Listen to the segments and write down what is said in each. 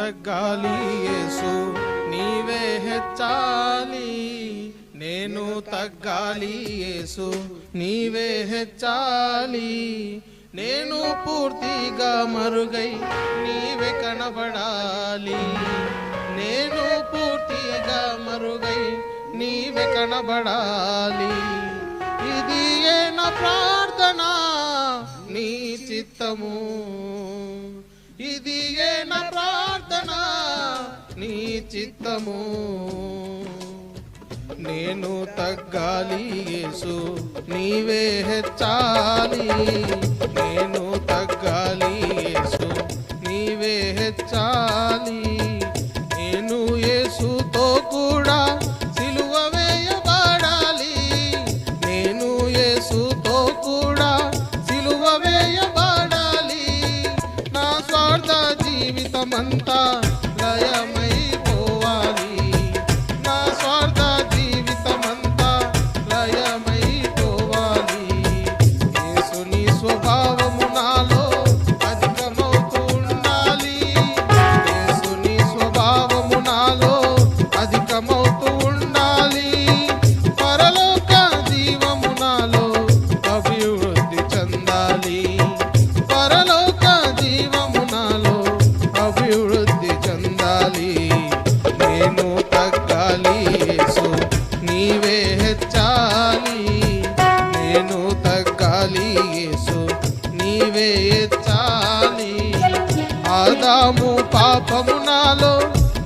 తగ్గాలి యేసు నీవే హెచ్చాలి, నేను తగ్గాలి యేసు నీవే హెచ్చాలి, నేను పూర్తిగా మరుగై నీవే కనబడాలి, నేను పూర్తిగా మరుగై నీవే కనబడాలి. ఇది ఏ నా ప్రార్థన నీ చిత్తము, ఇది ఏ నా ప్రార్థన నీ చిత్తము. నేను తగ్గాలి యేసు నీవే హెచ్చాలి, నేను తగ్గాలి యేసు నీవే హెచ్చాలి, నేను యేసుతో కూడా సిలువ వేయబడాలి, నేను యేసుతో కూడా సిలువ వేయబడాలి. నా స్వార్థ జీవితమంతా లయమైపోవాలి, నా స్వార్థ జీవితమంతా లయమైపోవాలి. యేసుని స్వభావము నాలో అధికమవుతూ ఉండాలి, యేసుని స్వభావము నాలో అధికమవుతూ ఉండాలి. పరలోక జీవము నాలో అభివృద్ధి చెందాలి, పరలోక జీవము నాలో అభివృద్ధి చెందాలి. నేను తగ్గాలి యేసు నీవే హెచ్చాలి, నేను తగ్గాలి యేసు నీవే హెచ్చాలి. ఆదాము పాపము నాలో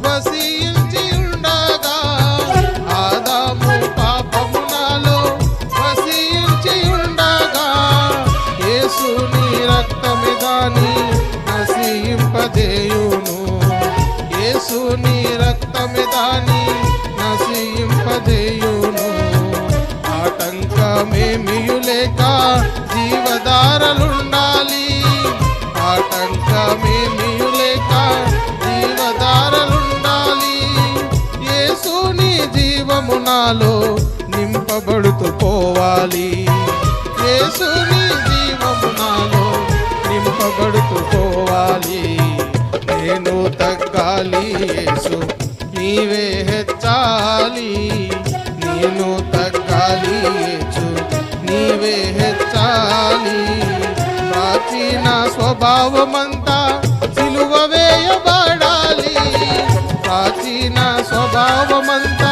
వసించి ఉండగా, ఆదాము పాపము నాలో వసించి ఉండగా, యేసు నీ రక్తమే దాని నశింపజేయును, యేసు నీ రక్తమే దాని నశింపజేయును. ఆటంకమేమియు లేక జీవధారలుండాలి, ఆటంకమేమియు లేక జీవధారలుండాలి. యేసు నీ జీవము నాలో నింపబడుతూ పోవాలి, యేసు నీ జీవము నాలో నింపబడుతూ పోవాలి. నేను తగ్గాలి యేసు నీవే హెచ్చాలి, నేను తగ్గాలి యేసు నీవే హెచ్చాలి. ప్రాచీన స్వభావమంతా సిలువ వేయబడాలి, ప్రాచీన స్వభావమంతా